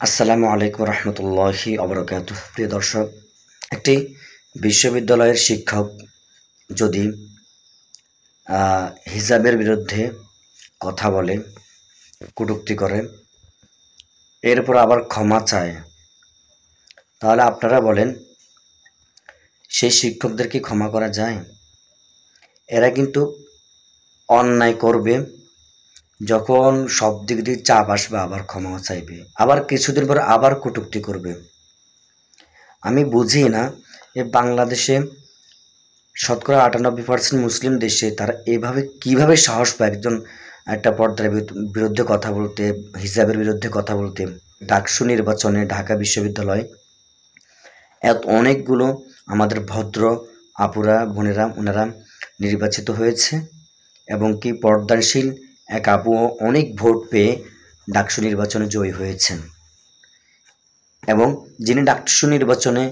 আসসালামু আলাইকুম রহমতুল্লাহি অবরকাতুহ। প্রিয় দর্শক, একটি বিশ্ববিদ্যালয়ের শিক্ষক যদি হিজাবের বিরুদ্ধে কথা বলে, কটূক্তি করে, এরপর আবার ক্ষমা চায়, তাহলে আপনারা বলেন সেই শিক্ষকদেরকে ক্ষমা করা যায়? এরা কিন্তু অন্যায় করবে, যখন সব দিক দিয়ে চাপ আসবে আবার ক্ষমা চাইবে, আবার কিছুদিন পর আবার কটূক্তি করবে। আমি বুঝি না এ বাংলাদেশে শতকরা ৯৮% মুসলিম দেশে তারা এভাবে কিভাবে সাহস পায় একজন একটা পর্দার বিরুদ্ধে কথা বলতে, হিজাবের বিরুদ্ধে কথা বলতে। ডাকসু নির্বাচনে ঢাকা বিশ্ববিদ্যালয় অনেকগুলো আমাদের ভদ্র আপুরা বোনেরা ওনারা নির্বাচিত হয়েছে, এবং কি পর্দাশীল এক আপুও অনেক ভোট পেয়ে ডাকসু নির্বাচনে জয়ী হয়েছেন। এবং যিনি ডাকসু নির্বাচনে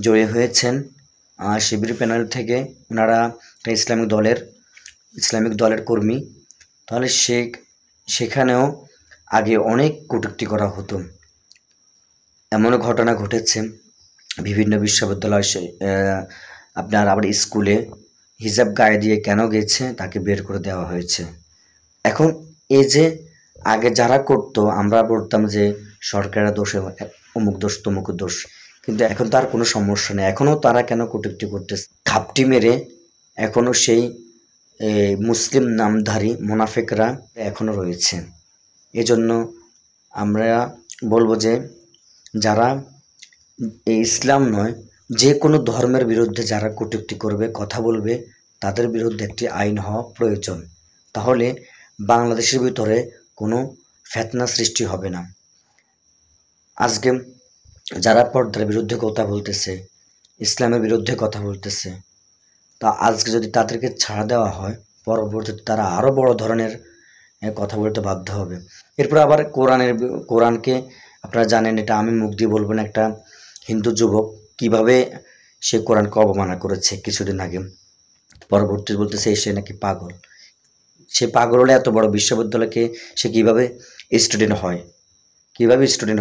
জয়ী হয়েছেন শিবির প্যানেল থেকে, ওনারা একটা ইসলামিক দলের কর্মী। তাহলে সেখানেও আগে অনেক কটূক্তি করা হতো। এমনও ঘটনা ঘটেছে বিভিন্ন বিশ্ববিদ্যালয়, আপনার আবার স্কুলে হিজাব গায়ে দিয়ে কেন গেছে তাকে বের করে দেওয়া হয়েছে। এখন এই যে আগে যারা করতো আমরা বলতাম যে সরকারের দোষে, অমুক দোষ তমুক দোষ, কিন্তু এখন তার কোনো সমস্যা নেই। এখনও তারা কেন কটূক্তি করতেছে? ঘাপটি মেরে এখনও সেই মুসলিম নামধারী মোনাফেকরা এখনও রয়েছে। এজন্য আমরা বলবো যে যারা এই ইসলাম নয়, যে কোনো ধর্মের বিরুদ্ধে যারা কটূক্তি করবে, কথা বলবে, তাদের বিরুদ্ধে একটি আইন হওয়া প্রয়োজন। তাহলে বাংলাদেশের ভিতরে কোনো ফিতনা সৃষ্টি হবে না। আজকে যারা পর্দার বিরুদ্ধে কথা বলতেছে, ইসলামের বিরুদ্ধে কথা বলতেছে, তা আজকে যদি তাদেরকে ছাড়া দেওয়া হয়, পরবর্তীতে তারা আরও বড় ধরনের কথা বলতে বাধ্য হবে। এরপর আবার কোরআনকে আপনারা জানেন, এটা আমি মুখ দিয়ে বলবো না, একটা হিন্দু যুবক কিভাবে সে কোরআনকে অবমাননা করেছে কিছুদিন আগে। পরবর্তী বলতেছে সে নাকি পাগল। সে পাগল হলে এত বড় বিশ্ববিদ্যালয়কে সে কিভাবে স্টুডেন্ট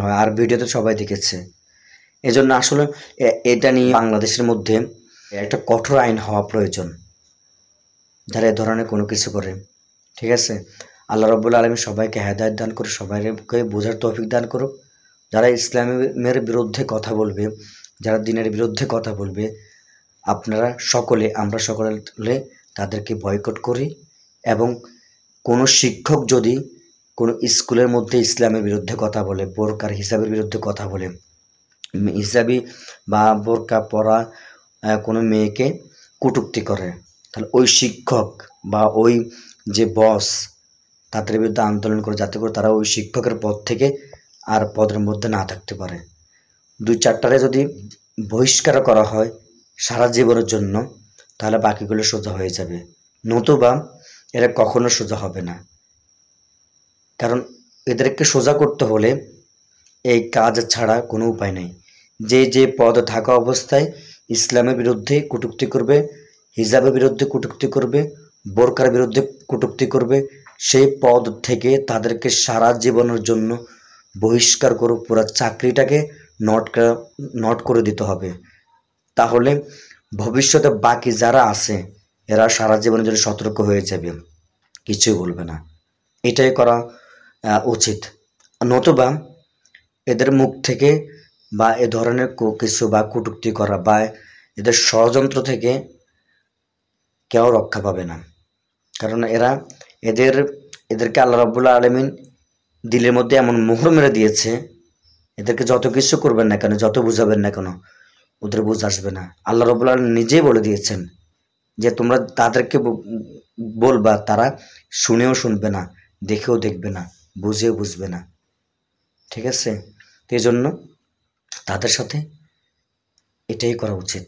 হয়, আর ভিডিওতে সবাই দেখেছে। এজন্য আসলে এটা নিয়ে বাংলাদেশের মধ্যে একটা কঠোর আইন হওয়া প্রয়োজন, যারা এ ধরনের কোনো কিছু করে। ঠিক আছে, আল্লাহ রাব্বুল আলামিন সবাইকে হেদায়েত দান করুক, সবাইকে বোঝার তৌফিক দান করুক। যারা ইসলামের বিরুদ্ধে কথা বলবে, যারা দ্বীনের বিরুদ্ধে কথা বলবে, আমরা সকলে তাদেরকে বয়কট করি। এবং কোনো শিক্ষক যদি কোনো স্কুলের মধ্যে ইসলামের বিরুদ্ধে কথা বলে, বোরকার হিসাবের বিরুদ্ধে কথা বলে, হিজাবি বা বোরকা পরা কোনো মেয়েকে কটূক্তি করে, তাহলে ওই শিক্ষক বা ওই যে বস তাদের বিরুদ্ধে আন্দোলন করে, যাতে করে তারা ওই শিক্ষকের পদ থেকে আর পদের মধ্যে না থাকতে পারে। 2-4টারে যদি বহিষ্কার করা হয় সারা জীবনের জন্য, তাহলে বাকিগুলো সোজা হয়ে যাবে। নতুবা এরা কখনো সোজা হবে না, কারণ এদেরকে সোজা করতে হলে এই কাজ ছাড়া কোনো উপায় নেই। যে পদে থাকা অবস্থায় ইসলামের বিরুদ্ধে কটূক্তি করবে, হিজাবের বিরুদ্ধে কটূক্তি করবে, বোরকার বিরুদ্ধে কটূক্তি করবে, সেই পদ থেকে তাদেরকে সারা জীবনের জন্য বহিষ্কার করে পুরো চাকরিটাকে নট করে দিতে হবে। তাহলে ভবিষ্যতে বাকি যারা আছে এরা সারা জীবনের জন্য সতর্ক হয়ে যাবে, কিছুই বলবে না। এটাই করা উচিত। নতুবা এদের মুখ থেকে বা এ ধরনের কিছু বা কটূক্তি করা বা এদের ষড়যন্ত্র থেকে কেউ রক্ষা পাবে না। কারণ এদেরকে আল্লাহ রাব্বুল আলামিন দিলের মধ্যে এমন মোহর মেরে দিয়েছে, এদেরকে যত কিছু করবেন না কেন, যত বুঝাবেন না কেন, ওদের বুঝ আসবে না। আল্লাহ রাব্বুল আলামিন নিজেই বলে দিয়েছেন যে তোমরা তাদেরকে বলবা, তারা শুনেও শুনবে না, দেখেও দেখবে না, বুঝেও বুঝবে না। ঠিক আছে, এই জন্য তাদের সাথে এটাই করা উচিত।